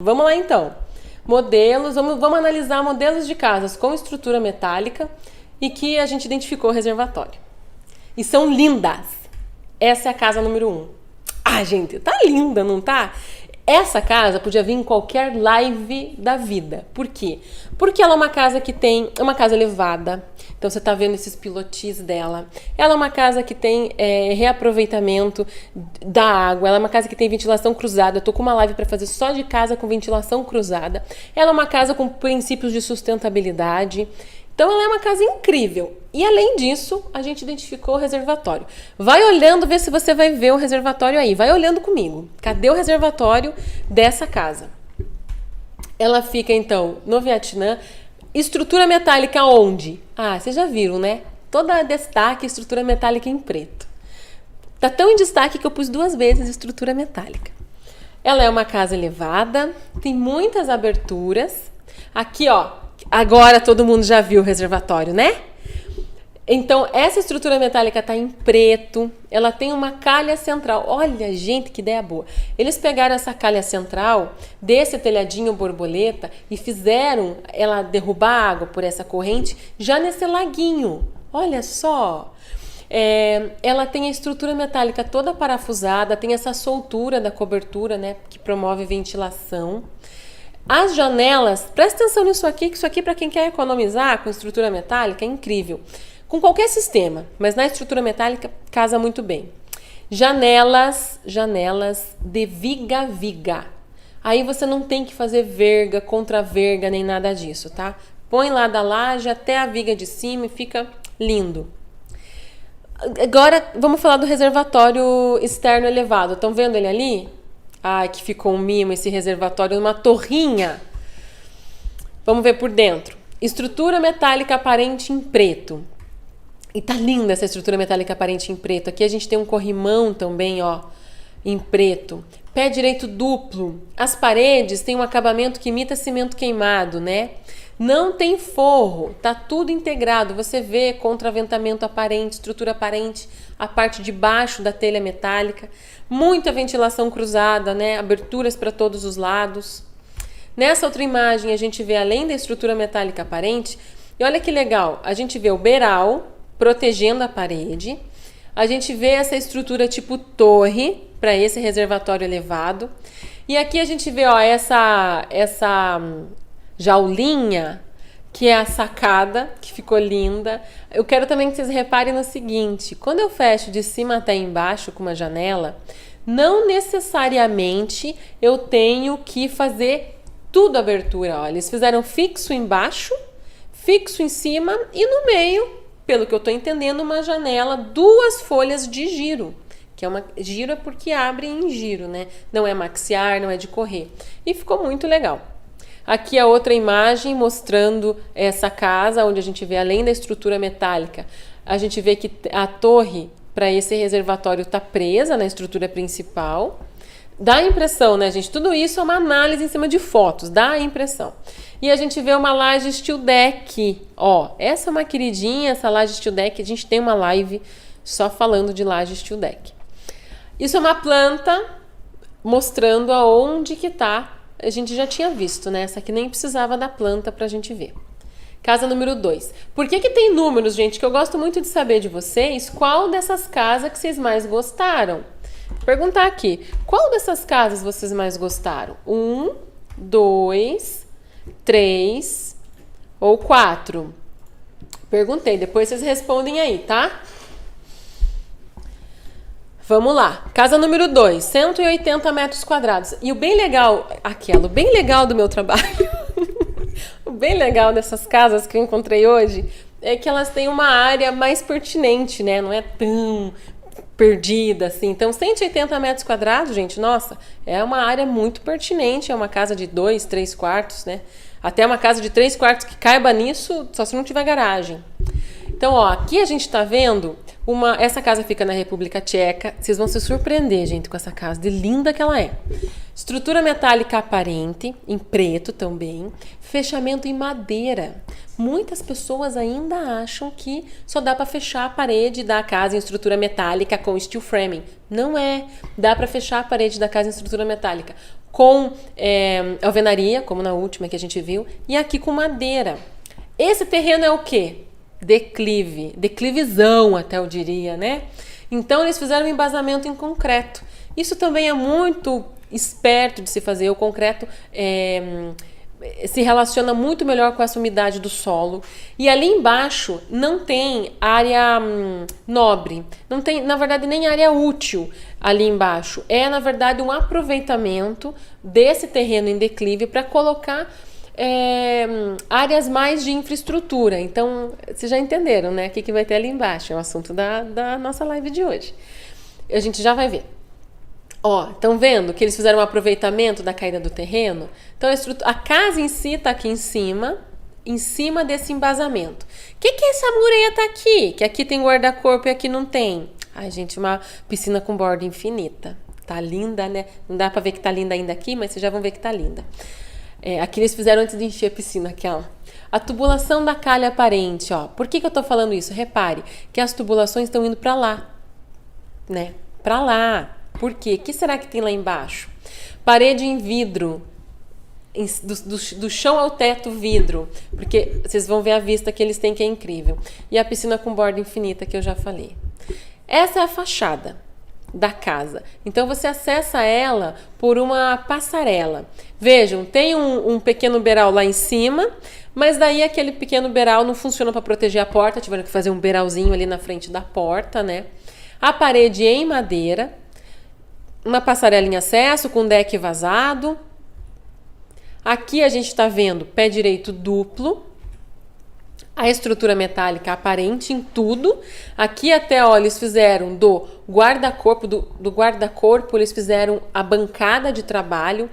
Vamos lá então. Modelos, vamos analisar modelos de casas com estrutura metálica e que a gente identificou reservatório. E são lindas. Essa é a casa número 1. Ah, gente, tá linda, não tá? Essa casa podia vir em qualquer live da vida. Por quê? Porque ela é uma casa que tem... É uma casa elevada. Então você tá vendo esses pilotis dela. Ela é uma casa que tem reaproveitamento da água. Ela é uma casa que tem ventilação cruzada. Eu tô com uma live para fazer só de casa com ventilação cruzada. Ela é uma casa com princípios de sustentabilidade. Então ela é uma casa incrível. E além disso, a gente identificou o reservatório. Vai olhando, ver se você vai ver o reservatório aí. Vai olhando comigo. Cadê o reservatório dessa casa? Ela fica então no Vietnã. Estrutura metálica onde? Ah, vocês já viram, né? Toda destaque, estrutura metálica em preto. Tá tão em destaque que eu pus 2 vezes estrutura metálica. Ela é uma casa elevada, tem muitas aberturas. Aqui, ó, agora todo mundo já viu o reservatório, né? Então, essa estrutura metálica tá em preto, ela tem uma calha central. Olha, gente, que ideia boa. Eles pegaram essa calha central desse telhadinho borboleta e fizeram ela derrubar água por essa corrente já nesse laguinho. Olha só. Ela tem a estrutura metálica toda parafusada, tem essa soltura da cobertura, né, que promove ventilação. As janelas, presta atenção nisso aqui, que isso aqui para quem quer economizar com estrutura metálica é incrível. Com qualquer sistema, mas na estrutura metálica casa muito bem. Janelas de viga-viga. Aí você não tem que fazer verga, contra-verga, nem nada disso, tá? Põe lá da laje até a viga de cima e fica lindo. Agora vamos falar do reservatório externo elevado. Estão vendo ele ali? Ai, que ficou um mimo esse reservatório numa torrinha. Vamos ver por dentro. Estrutura metálica aparente em preto. E tá linda essa estrutura metálica aparente em preto. Aqui a gente tem um corrimão também, ó, em preto. Pé direito duplo. As paredes têm um acabamento que imita cimento queimado, né? Não tem forro, tá tudo integrado. Você vê contraventamento aparente, estrutura aparente, a parte de baixo da telha metálica. Muita ventilação cruzada, né? Aberturas para todos os lados. Nessa outra imagem a gente vê, além da estrutura metálica aparente, e olha que legal, a gente vê o beiral protegendo a parede. A gente vê essa estrutura tipo torre para esse reservatório elevado. E aqui a gente vê, ó, essa jaulinha, que é a sacada, que ficou linda. Eu quero também que vocês reparem no seguinte, quando eu fecho de cima até embaixo com uma janela, não necessariamente eu tenho que fazer tudo abertura. Ó, eles fizeram fixo embaixo, fixo em cima e no meio, pelo que eu estou entendendo, uma janela, 2 folhas de giro. Que é uma giro é porque abre em giro, né? Não é maxiar, não é de correr. E ficou muito legal. Aqui a outra imagem mostrando essa casa, onde a gente vê, além da estrutura metálica, a gente vê que a torre para esse reservatório está presa na estrutura principal. Dá a impressão, né, gente? Tudo isso é uma análise em cima de fotos, dá a impressão. E a gente vê uma laje steel deck. Ó, essa é uma queridinha, essa laje steel deck. A gente tem uma live só falando de laje steel deck. Isso é uma planta mostrando aonde que tá. A gente já tinha visto, né? Essa aqui nem precisava da planta pra gente ver. Casa número 2. Por que que tem números, gente? Que eu gosto muito de saber de vocês qual dessas casas que vocês mais gostaram. Vou perguntar aqui. Qual dessas casas vocês mais gostaram? 1, 2, 3 ou 4? Perguntei, depois vocês respondem aí, tá? Vamos lá. Casa número 2, 180 metros quadrados. E o bem legal, o bem legal do meu trabalho, o bem legal dessas casas que eu encontrei hoje, é que elas têm uma área mais pertinente, né? Não é tão perdida assim. Então, 180 metros quadrados, gente, nossa, é uma área muito pertinente. É uma casa de 2, 3 quartos, né? Até uma casa de 3 quartos que caiba nisso, só se não tiver garagem. Então, ó, aqui a gente tá vendo essa casa fica na República Tcheca. Vocês vão se surpreender, gente, com essa casa, de linda que ela é. Estrutura metálica aparente, em preto também. Fechamento em madeira. Muitas pessoas ainda acham que só dá para fechar a parede da casa em estrutura metálica com steel framing. Não é. Dá para fechar a parede da casa em estrutura metálica com alvenaria, como na última que a gente viu, e aqui com madeira. Esse terreno é o quê? Declive, declivizão até eu diria, né? Então eles fizeram um embasamento em concreto. Isso também é muito esperto de se fazer. O concreto se relaciona muito melhor com essa umidade do solo. E ali embaixo não tem área nobre, não tem, na verdade, nem área útil ali embaixo. É, na verdade, um aproveitamento desse terreno em declive para colocar áreas mais de infraestrutura. Então, vocês já entenderam, né? O que vai ter ali embaixo. É o assunto da nossa live de hoje. A gente já vai ver. Ó, estão vendo que eles fizeram um aproveitamento da caída do terreno? Então, a casa em si está aqui em cima desse embasamento. O que é essa mureta aqui? Que aqui tem guarda-corpo e aqui não tem. Ai, gente, uma piscina com borda infinita. Tá linda, né? Não dá pra ver que tá linda ainda aqui, mas vocês já vão ver que tá linda. Aqui eles fizeram antes de encher a piscina, aquela. A tubulação da calha aparente, ó. Por que eu tô falando isso? Repare que as tubulações estão indo pra lá, né? Pra lá. Por quê? O que será que tem lá embaixo? Parede em vidro. Do chão ao teto, vidro. Porque vocês vão ver a vista que eles têm, que é incrível. E a piscina com borda infinita, que eu já falei. Essa é a fachada da casa. Então você acessa ela por uma passarela. Vejam, tem um pequeno beiral lá em cima, mas daí aquele pequeno beiral não funciona para proteger a porta, tiveram que fazer um beiralzinho ali na frente da porta, né? A parede em madeira, uma passarela em acesso com deck vazado. Aqui a gente está vendo pé direito duplo. A estrutura metálica aparente em tudo. Aqui até, ó, eles fizeram do guarda-corpo, do guarda-corpo, eles fizeram a bancada de trabalho.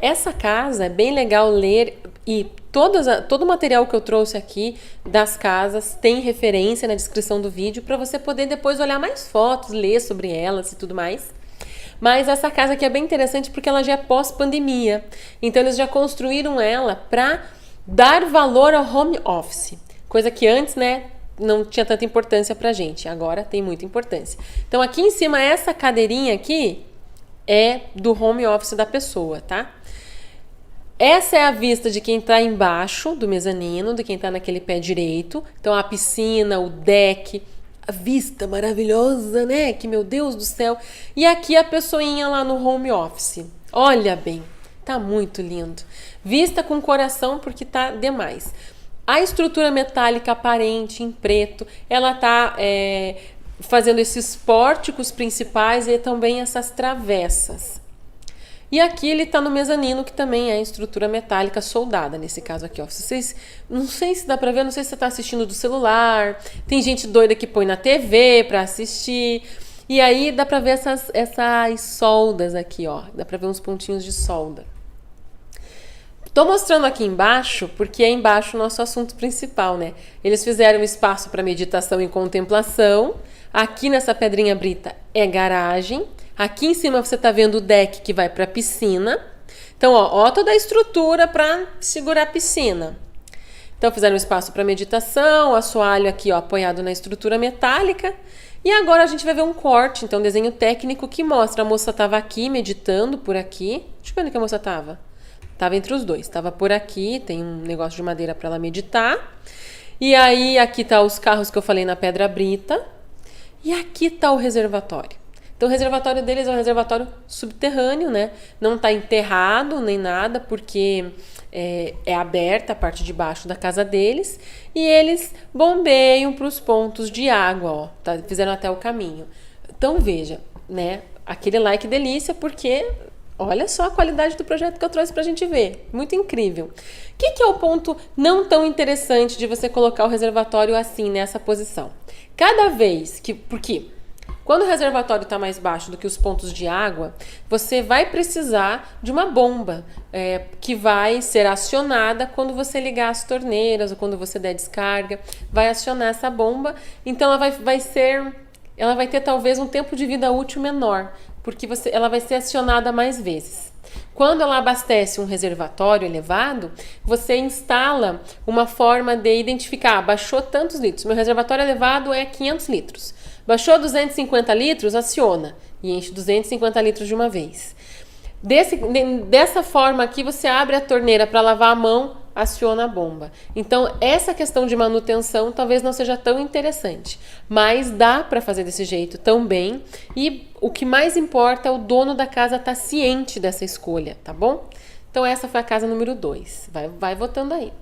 Essa casa é bem legal ler e todo o material que eu trouxe aqui das casas tem referência na descrição do vídeo para você poder depois olhar mais fotos, ler sobre elas e tudo mais. Mas essa casa aqui é bem interessante porque ela já é pós-pandemia. Então eles já construíram ela para dar valor ao home office. Coisa que antes, né, não tinha tanta importância pra gente. Agora tem muita importância. Então aqui em cima, essa cadeirinha aqui é do home office da pessoa, tá? Essa é a vista de quem tá embaixo do mezanino, de quem tá naquele pé direito. Então a piscina, o deck, a vista maravilhosa, né? Que meu Deus do céu. E aqui a pessoinha lá no home office. Olha bem, tá muito lindo. Vista com coração porque tá demais. A estrutura metálica aparente em preto, ela tá fazendo esses pórticos principais e também essas travessas. E aqui ele tá no mezanino, que também é estrutura metálica soldada, nesse caso aqui, ó. Vocês, não sei se dá pra ver, não sei se você tá assistindo do celular. Tem gente doida que põe na TV pra assistir. E aí dá pra ver essas soldas aqui, ó. Dá pra ver uns pontinhos de solda. Tô mostrando aqui embaixo, porque é embaixo o nosso assunto principal, né? Eles fizeram espaço para meditação e contemplação. Aqui nessa pedrinha brita é garagem. Aqui em cima você tá vendo o deck que vai para a piscina. Então, ó toda a estrutura para segurar a piscina. Então, fizeram espaço para meditação, o assoalho aqui, ó, apoiado na estrutura metálica. E agora a gente vai ver um corte, então, um desenho técnico que mostra a moça tava aqui meditando por aqui. Deixa eu ver onde que a moça tava. Tava entre os dois, tava por aqui, tem um negócio de madeira para ela meditar. E aí aqui tá os carros que eu falei na pedra brita. E aqui tá o reservatório. Então o reservatório deles é um reservatório subterrâneo, né? Não tá enterrado nem nada, porque é aberta a parte de baixo da casa deles. E eles bombeiam para os pontos de água, ó. Tá, fizeram até o caminho. Então veja, né? Aquele like delícia, porque olha só a qualidade do projeto que eu trouxe pra gente ver. Muito incrível. O que é o ponto não tão interessante de você colocar o reservatório assim, nessa posição? Cada vez que... Porque quando o reservatório está mais baixo do que os pontos de água, você vai precisar de uma bomba que vai ser acionada quando você ligar as torneiras ou quando você der descarga. Vai acionar essa bomba. Então ela vai ter talvez um tempo de vida útil menor, porque ela vai ser acionada mais vezes. Quando ela abastece um reservatório elevado, você instala uma forma de identificar, baixou tantos litros, meu reservatório elevado é 500 litros. Baixou 250 litros, aciona e enche 250 litros de uma vez. Dessa forma aqui, você abre a torneira para lavar a mão, aciona a bomba. Então, essa questão de manutenção talvez não seja tão interessante, mas dá para fazer desse jeito também. E o que mais importa é o dono da casa estar ciente dessa escolha, tá bom? Então, essa foi a casa número 2. Vai votando aí.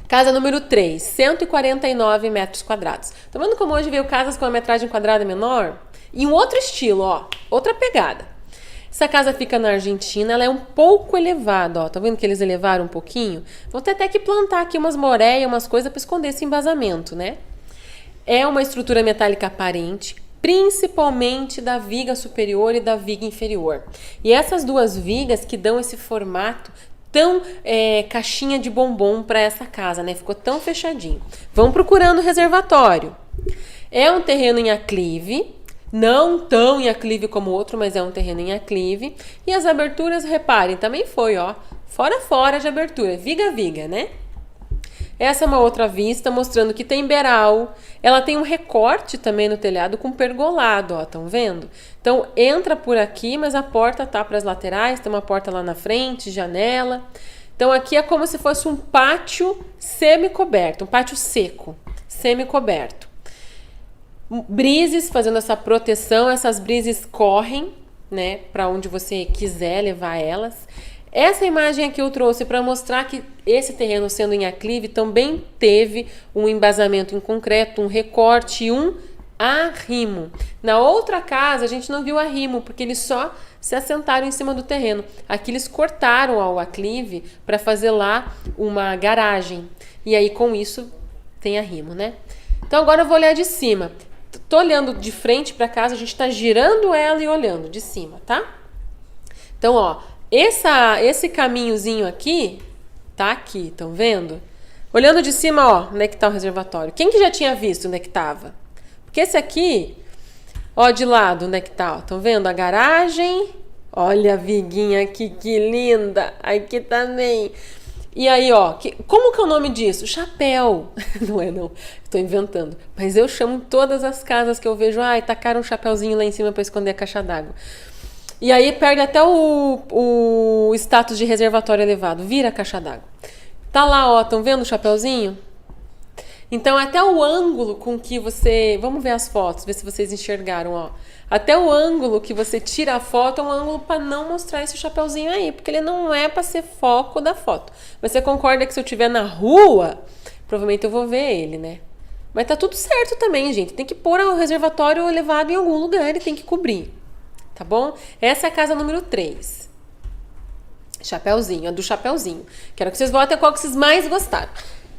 Casa número 3, 149 metros quadrados. Tá vendo como hoje veio casas com a metragem quadrada menor? E um outro estilo, ó, outra pegada. Essa casa fica na Argentina, ela é um pouco elevada, ó. Tá vendo que eles elevaram um pouquinho? Vou ter até que plantar aqui umas moreias, umas coisas para esconder esse embasamento, né? É uma estrutura metálica aparente, principalmente da viga superior e da viga inferior. E essas duas vigas que dão esse formato tão caixinha de bombom para essa casa, né? Ficou tão fechadinho. Vão procurando reservatório. É um terreno em aclive. Não tão em aclive como o outro, mas é um terreno em aclive. E as aberturas, reparem, também foi, ó, fora de abertura, viga, né? Essa é uma outra vista mostrando que tem beiral. Ela tem um recorte também no telhado com pergolado, ó, estão vendo? Então, entra por aqui, mas a porta tá para as laterais, tem uma porta lá na frente, janela. Então, aqui é como se fosse um pátio semi-coberto, um pátio seco, semi-coberto. Brises fazendo essa proteção, essas brises correm, né, para onde você quiser levar elas. Essa imagem aqui eu trouxe para mostrar que esse terreno, sendo em aclive, também teve um embasamento em concreto, um recorte e um arrimo. Na outra casa a gente não viu arrimo, porque eles só se assentaram em cima do terreno. Aqui eles cortaram o aclive para fazer lá uma garagem. E aí com isso tem arrimo, né? Então agora eu vou olhar de cima. Tô olhando de frente para casa, a gente tá girando ela e olhando de cima, tá? Então, ó, esse caminhozinho aqui, tá aqui, estão vendo? Olhando de cima, ó, onde é que tá o reservatório? Quem que já tinha visto onde é que tava? Porque esse aqui, ó, de lado, onde é que tá? Estão vendo a garagem? Olha a viguinha aqui, que linda! Aqui também. E aí, ó, como que é o nome disso? Chapéu. Não é, não. Estou inventando. Mas eu chamo todas as casas que eu vejo, tacaram um chapéuzinho lá em cima para esconder a caixa d'água. E aí perde até o status de reservatório elevado. Vira a caixa d'água. Tá lá, ó, estão vendo o chapéuzinho? Então, até o ângulo com que você... Vamos ver as fotos, ver se vocês enxergaram, ó. Até o ângulo que você tira a foto é um ângulo para não mostrar esse chapeuzinho aí, porque ele não é para ser foco da foto. Mas você concorda que se eu estiver na rua, provavelmente eu vou ver ele, né? Mas tá tudo certo também, gente. Tem que pôr o reservatório elevado em algum lugar e tem que cobrir. Tá bom? Essa é a casa número 3. Chapeuzinho, a do chapeuzinho. Quero que vocês votem qual que vocês mais gostaram.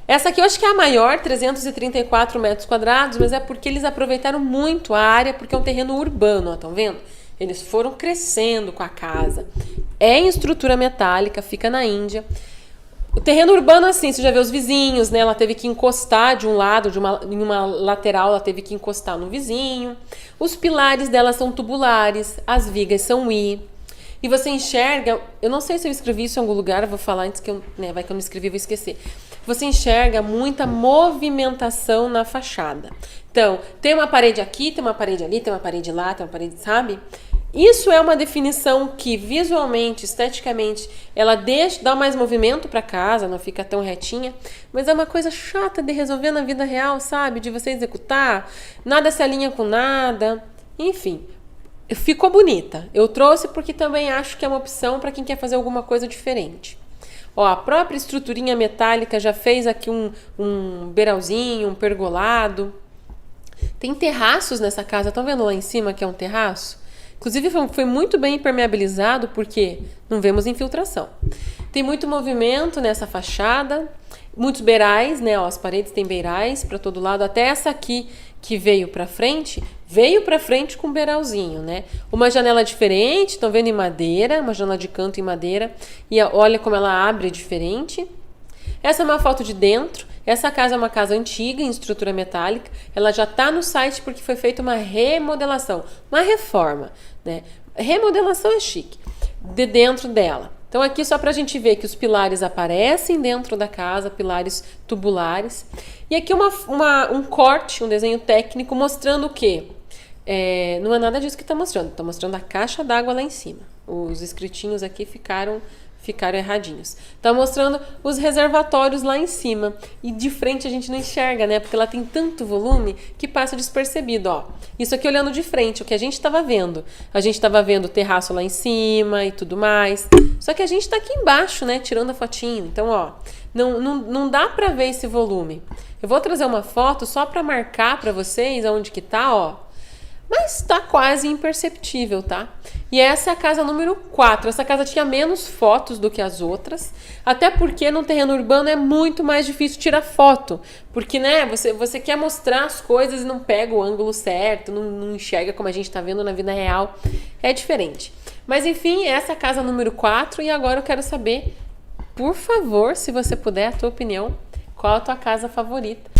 Essa aqui eu acho que é a maior, 334 metros quadrados, mas é porque eles aproveitaram muito a área, porque é um terreno urbano, ó, estão vendo? Eles foram crescendo com a casa. É em estrutura metálica, fica na Índia. O terreno urbano, assim, você já vê os vizinhos, né? Ela teve que encostar de um lado, em uma lateral, ela teve que encostar no vizinho. Os pilares dela são tubulares, as vigas são I. E você enxerga, eu não sei se eu escrevi isso em algum lugar, eu vou falar antes que eu, né, vai que eu não escrevi, eu vou esquecer. Você enxerga muita movimentação na fachada. Então, tem uma parede aqui, tem uma parede ali, tem uma parede lá, tem uma parede, sabe? Isso é uma definição que visualmente, esteticamente, ela dá mais movimento para casa, não fica tão retinha, mas é uma coisa chata de resolver na vida real, sabe? De você executar, nada se alinha com nada, enfim. Ficou bonita. Eu trouxe porque também acho que é uma opção para quem quer fazer alguma coisa diferente. Ó, a própria estruturinha metálica já fez aqui um beiralzinho, um pergolado. Tem terraços nessa casa, estão vendo lá em cima que é um terraço? Inclusive foi muito bem impermeabilizado porque não vemos infiltração. Tem muito movimento nessa fachada, muitos beirais, né? Ó, as paredes têm beirais para todo lado, até essa aqui que veio para frente com um beiralzinho, né? Uma janela diferente, estão vendo em madeira, uma janela de canto em madeira, e olha como ela abre diferente. Essa é uma foto de dentro. Essa casa é uma casa antiga, em estrutura metálica. Ela já está no site porque foi feita uma remodelação, uma reforma, né? Remodelação é chique, de dentro dela. Então aqui só para a gente ver que os pilares aparecem dentro da casa, pilares tubulares. E aqui um corte, um desenho técnico mostrando o quê? Não é nada disso que está mostrando a caixa d'água lá em cima. Os escritinhos aqui ficaram erradinhos. Tá mostrando os reservatórios lá em cima. E de frente a gente não enxerga, né? Porque ela tem tanto volume que passa despercebido, ó. Isso aqui olhando de frente, o que a gente estava vendo. A gente estava vendo o terraço lá em cima e tudo mais. Só que a gente tá aqui embaixo, né? Tirando a fotinho. Então, ó, não dá pra ver esse volume. Eu vou trazer uma foto só pra marcar pra vocês aonde que tá, ó. Mas tá quase imperceptível, tá? E essa é a casa número 4. Essa casa tinha menos fotos do que as outras, até porque no terreno urbano é muito mais difícil tirar foto, porque, né, você quer mostrar as coisas e não pega o ângulo certo, não enxerga como a gente tá vendo na vida real, é diferente. Mas enfim, essa é a casa número 4 e agora eu quero saber, por favor, se você puder, a tua opinião, qual a tua casa favorita?